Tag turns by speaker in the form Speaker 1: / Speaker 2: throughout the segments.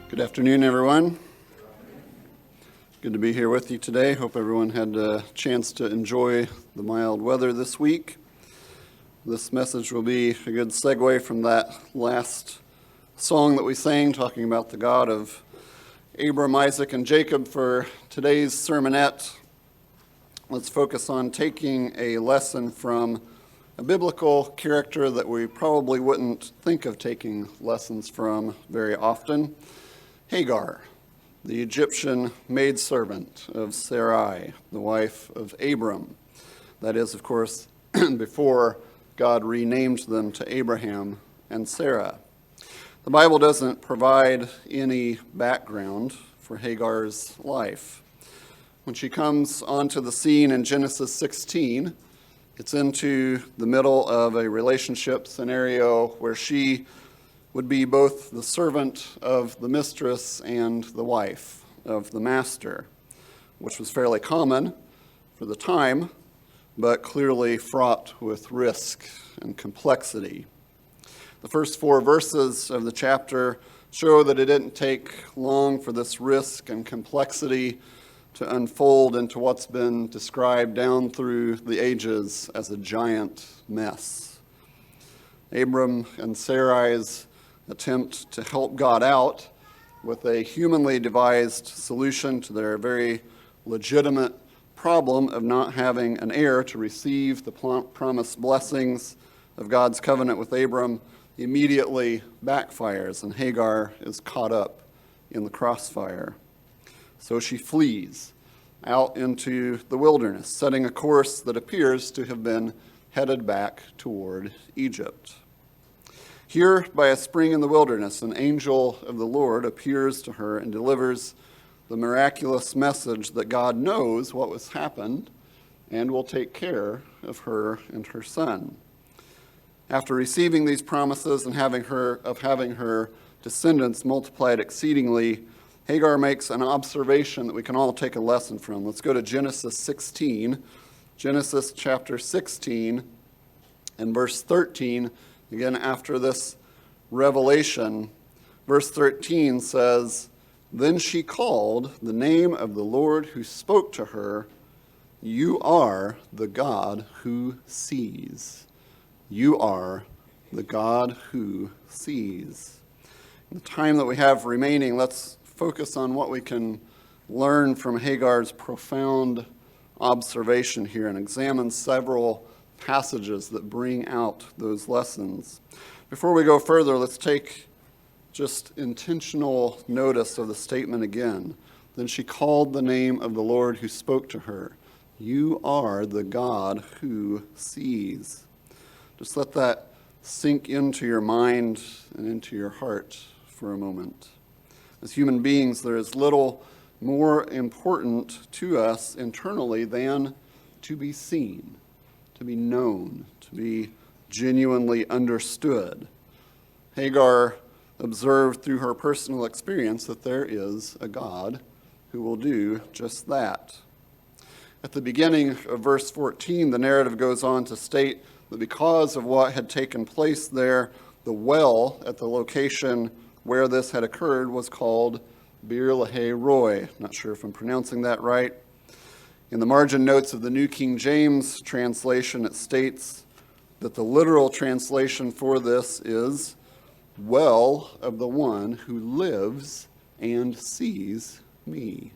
Speaker 1: Good afternoon, everyone. Good to be here with you today. Hope everyone had a chance to enjoy the mild weather this week. This message will be a good segue from that last song that we sang, talking about the God of Abram, Isaac, and Jacob. For today's sermonette, let's focus on taking a lesson from a biblical character that we probably wouldn't think of taking lessons from very often. Hagar, the Egyptian maidservant of Sarai, the wife of Abram. That is, of course, before God renamed them to Abraham and Sarah. The Bible doesn't provide any background for Hagar's life. When she comes onto the scene in Genesis 16, it's into the middle of a relationship scenario where she would be both the servant of the mistress and the wife of the master, which was fairly common for the time, but clearly fraught with risk and complexity. The first 4 verses of the chapter show that it didn't take long for this risk and complexity to unfold into what's been described down through the ages as a giant mess. Abram and Sarai's attempt to help God out with a humanly devised solution to their very legitimate problem of not having an heir to receive the promised blessings of God's covenant with Abram immediately backfires, and Hagar is caught up in the crossfire. So she flees out into the wilderness, setting a course that appears to have been headed back toward Egypt. Here, by a spring in the wilderness, an angel of the Lord appears to her and delivers the miraculous message that God knows what has happened and will take care of her and her son. After receiving these promises and having her descendants multiplied exceedingly, Hagar makes an observation that we can all take a lesson from. Let's go to Genesis 16, Genesis chapter 16 and verse 13. Again, after this revelation, verse 13 says, "Then she called the name of the Lord who spoke to her, 'You are the God who sees.'" You are the God who sees. In the time that we have remaining, let's focus on what we can learn from Hagar's profound observation here and examine several passages that bring out those lessons. Before we go further, let's take just intentional notice of the statement again. Then she called the name of the Lord who spoke to her. You are the God who sees. Just let that sink into your mind and into your heart for a moment. As human beings, there is little more important to us internally than to be seen, to be known, to be genuinely understood. Hagar observed through her personal experience that there is a God who will do just that. At the beginning of verse 14, the narrative goes on to state that because of what had taken place there, the well at the location where this had occurred was called Bir Lahai Roi. Not sure if I'm pronouncing that right. In the margin notes of the New King James translation, it states that the literal translation for this is well of the one who lives and sees me.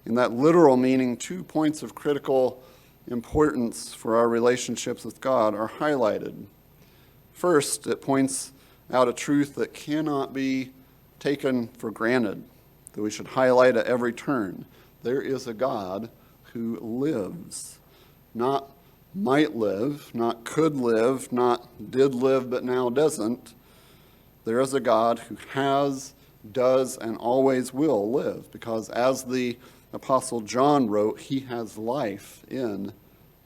Speaker 1: In that literal meaning, 2 points of critical importance for our relationships with God are highlighted. First, it points out a truth that cannot be taken for granted, that we should highlight at every turn. There is a God who lives, not might live, not could live, not did live but now doesn't. There is a God who has, does, and always will live, because as the Apostle John wrote, he has life in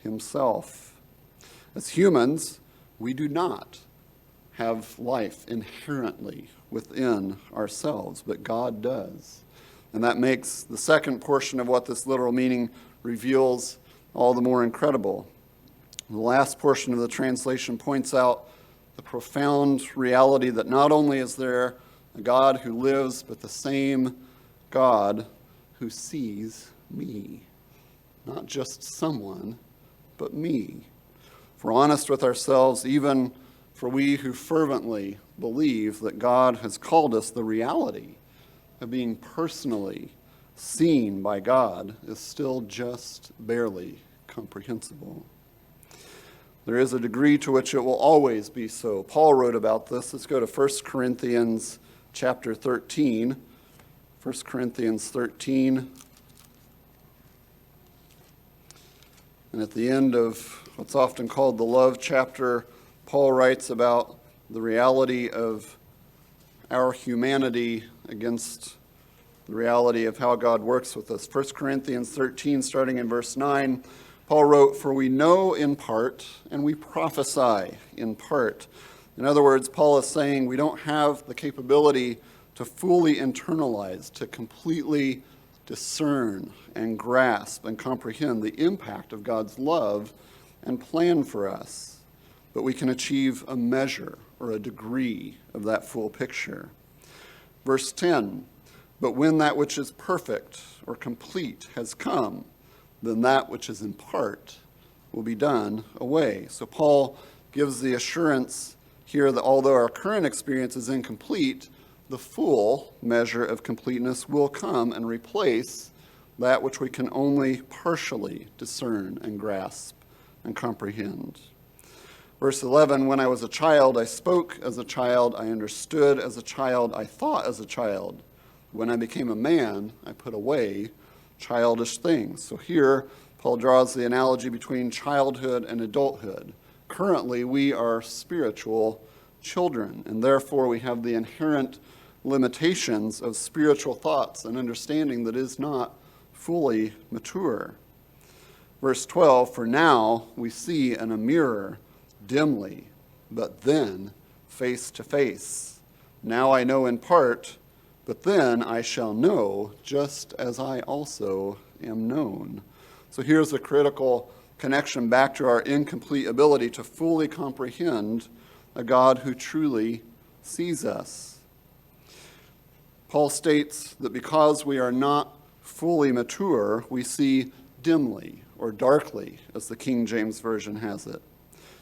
Speaker 1: himself. As humans, we do not have life inherently within ourselves, but God does. And that makes the second portion of what this literal meaning reveals all the more incredible. The last portion of the translation points out the profound reality that not only is there a God who lives, but the same God who sees me. Not just someone, but me. If we're honest with ourselves, even for we who fervently believe that God has called us, the reality of being personally seen by God is still just barely comprehensible. There is a degree to which it will always be so. Paul wrote about this. Let's go to 1 Corinthians chapter 13. 1 Corinthians 13. And at the end of what's often called the love chapter, Paul writes about the reality of our humanity against the reality of how God works with us. 1 Corinthians 13, starting in verse 9, Paul wrote, "For we know in part, and we prophesy in part." In other words, Paul is saying we don't have the capability to fully internalize, to completely discern and grasp and comprehend the impact of God's love and plan for us. But we can achieve a measure or a degree of that full picture. Verse 10, "But when that which is perfect or complete has come, then that which is in part will be done away." So Paul gives the assurance here that although our current experience is incomplete, the full measure of completeness will come and replace that which we can only partially discern and grasp and comprehend. Verse 11, "When I was a child, I spoke as a child, I understood as a child, I thought as a child. When I became a man, I put away childish things." So here, Paul draws the analogy between childhood and adulthood. Currently, we are spiritual children, and therefore we have the inherent limitations of spiritual thoughts and understanding that is not fully mature. Verse 12, "For now we see in a mirror dimly, but then face to face. Now I know in part, but then I shall know just as I also am known." So here's a critical connection back to our incomplete ability to fully comprehend a God who truly sees us. Paul states that because we are not fully mature, we see dimly or darkly, as the King James Version has it.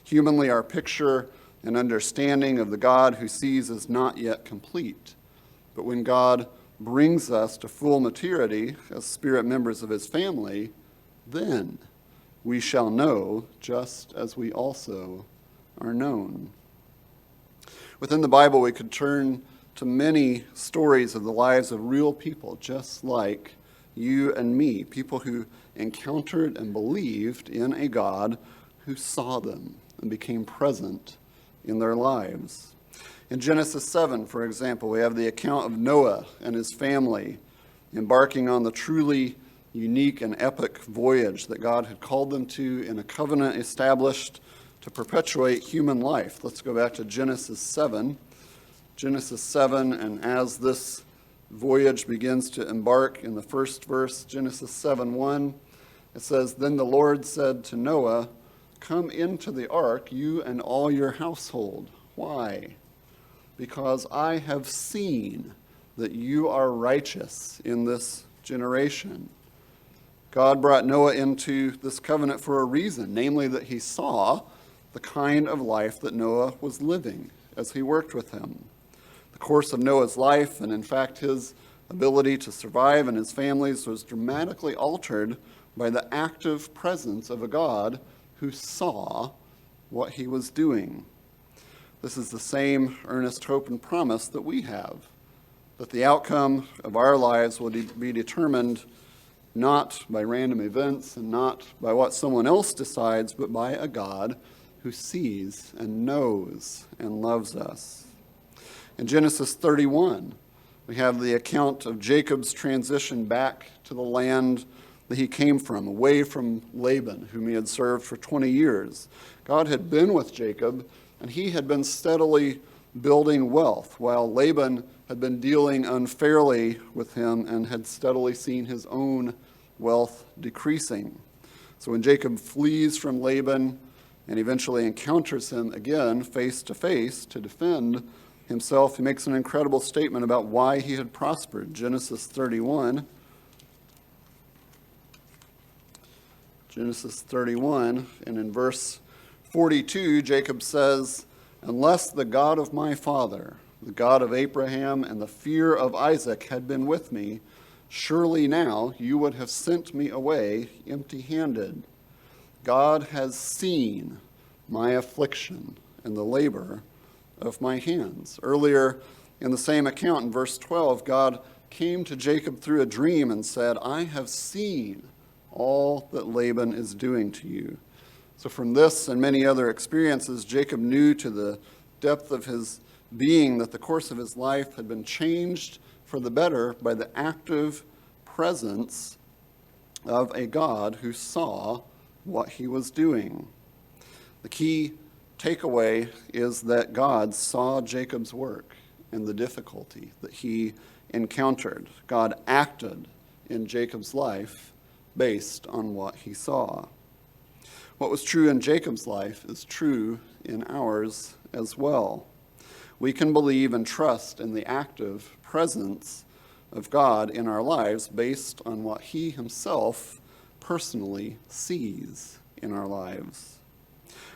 Speaker 1: Humanly, our picture and understanding of the God who sees is not yet complete. But when God brings us to full maturity as spirit members of his family, then we shall know just as we also are known. Within the Bible, we could turn to many stories of the lives of real people, just like you and me, people who encountered and believed in a God who saw them and became present in their lives. In Genesis 7, for example, we have the account of Noah and his family embarking on the truly unique and epic voyage that God had called them to in a covenant established to perpetuate human life. Let's go back to Genesis 7. Genesis 7, and as this voyage begins to embark in the first verse, Genesis 7:1, it says, "Then the Lord said to Noah, 'Come into the ark, you and all your household.' Why? Because I have seen that you are righteous in this generation." God brought Noah into this covenant for a reason, namely that he saw the kind of life that Noah was living as he worked with him. The course of Noah's life, and in fact his ability to survive and his family's, was dramatically altered by the active presence of a God who saw what he was doing. This is the same earnest hope and promise that we have, that the outcome of our lives will be determined not by random events and not by what someone else decides, but by a God who sees and knows and loves us. In Genesis 31, we have the account of Jacob's transition back to the land that he came from, away from Laban, whom he had served for 20 years. God had been with Jacob, and he had been steadily building wealth, while Laban had been dealing unfairly with him and had steadily seen his own wealth decreasing. So when Jacob flees from Laban and eventually encounters him again face to face to defend himself, he makes an incredible statement about why he had prospered. Genesis 31. Genesis 31, and in verse 42, Jacob says, "Unless the God of my father, the God of Abraham, and the fear of Isaac had been with me, surely now you would have sent me away empty-handed. God has seen my affliction and the labor of my hands." Earlier in the same account, in verse 12, God came to Jacob through a dream and said, "I have seen all that Laban is doing to you." So from this and many other experiences, Jacob knew to the depth of his being that the course of his life had been changed for the better by the active presence of a God who saw what he was doing. The key takeaway is that God saw Jacob's work and the difficulty that he encountered. God acted in Jacob's life based on what he saw. What was true in Jacob's life is true in ours as well. We can believe and trust in the active presence of God in our lives based on what he himself personally sees in our lives.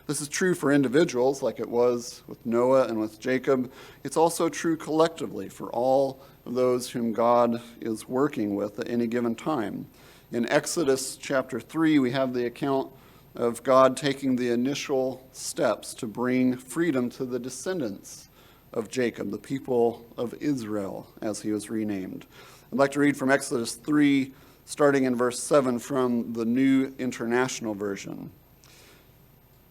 Speaker 1: This is true for individuals like it was with Noah and with Jacob. It's also true collectively for all of those whom God is working with at any given time. In Exodus chapter 3, we have the account of God taking the initial steps to bring freedom to the descendants of Jacob, the people of Israel, as he was renamed. I'd like to read from Exodus 3, starting in verse 7 from the New International Version.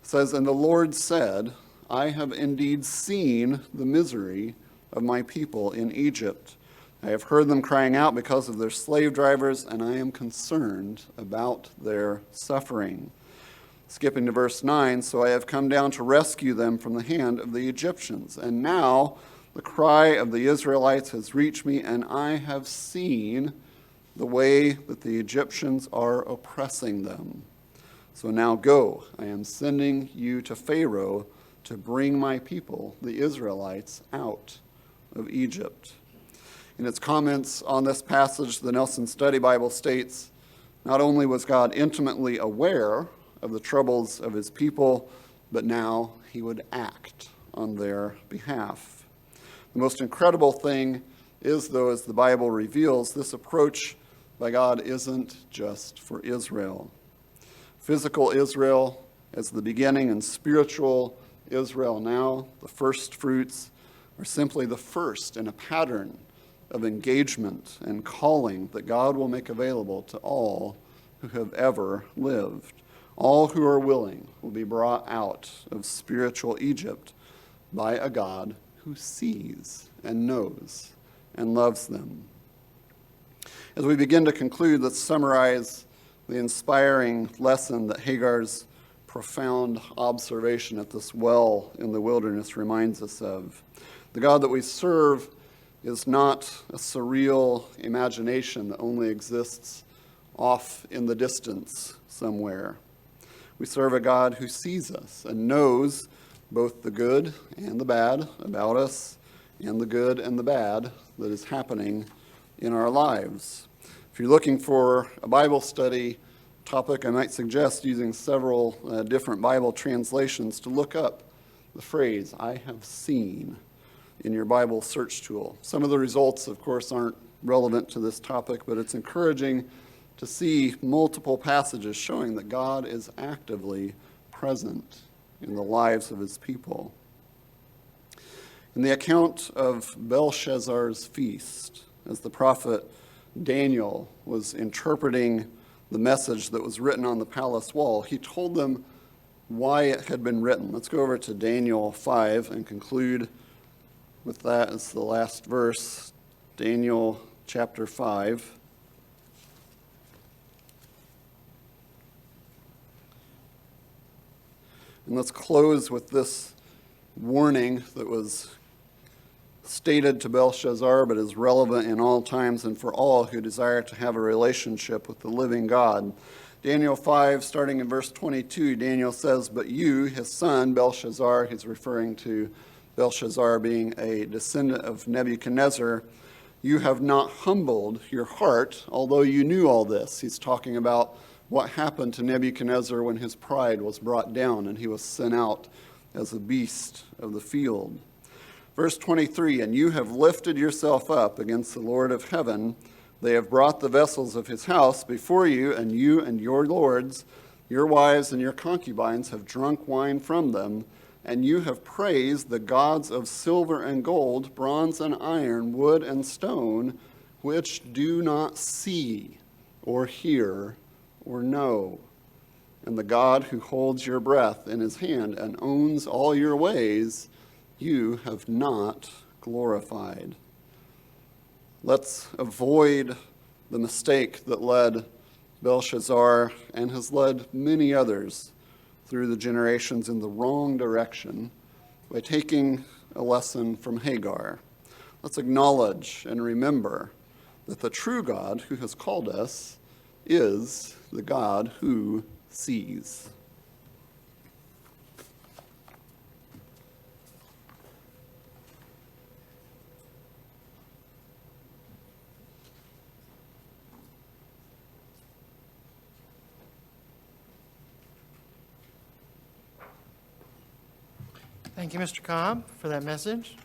Speaker 1: It says, "And the Lord said, I have indeed seen the misery of my people in Egypt. I have heard them crying out because of their slave drivers, and I am concerned about their suffering." Skipping to verse 9, "So I have come down to rescue them from the hand of the Egyptians. And now the cry of the Israelites has reached me, and I have seen the way that the Egyptians are oppressing them. So now go, I am sending you to Pharaoh to bring my people, the Israelites, out of Egypt." In its comments on this passage, the Nelson Study Bible states, "Not only was God intimately aware of the troubles of his people, but now he would act on their behalf." The most incredible thing is, though, as the Bible reveals, this approach by God isn't just for Israel. Physical Israel as the beginning and spiritual Israel now, the first fruits, are simply the first in a pattern of engagement and calling that God will make available to all who have ever lived. All who are willing will be brought out of spiritual Egypt by a God who sees and knows and loves them. As we begin to conclude, let's summarize the inspiring lesson that Hagar's profound observation at this well in the wilderness reminds us of. The God that we serve is not a surreal imagination that only exists off in the distance somewhere. We serve a God who sees us and knows both the good and the bad about us and the good and the bad that is happening in our lives. If you're looking for a Bible study topic, I might suggest using several different Bible translations to look up the phrase, "I have seen," in your Bible search tool. Some of the results, of course, aren't relevant to this topic, but it's encouraging to see multiple passages showing that God is actively present in the lives of his people. In the account of Belshazzar's feast, as the prophet Daniel was interpreting the message that was written on the palace wall, he told them why it had been written. Let's go over to Daniel 5 and conclude with that as the last verse. Daniel chapter 5. And let's close with this warning that was stated to Belshazzar, but is relevant in all times and for all who desire to have a relationship with the living God. Daniel 5, starting in verse 22, Daniel says, "But you, his son, Belshazzar," he's referring to Belshazzar being a descendant of Nebuchadnezzar, you have not humbled your heart, although you knew all this. He's talking about what happened to Nebuchadnezzar when his pride was brought down and he was sent out as a beast of the field. Verse 23, and you have lifted yourself up against the Lord of heaven. They have brought the vessels of his house before you and your lords, your wives and your concubines have drunk wine from them, and you have praised the gods of silver and gold, bronze and iron, wood and stone, which do not see or hear or know. And the God who holds your breath in his hand and owns all your ways, you have not glorified. Let's avoid the mistake that led Belshazzar and has led many others through the generations in the wrong direction by taking a lesson from Hagar. Let's acknowledge and remember that the true God who has called us is the God who sees.
Speaker 2: Thank you, Mr. Cobb, for that message.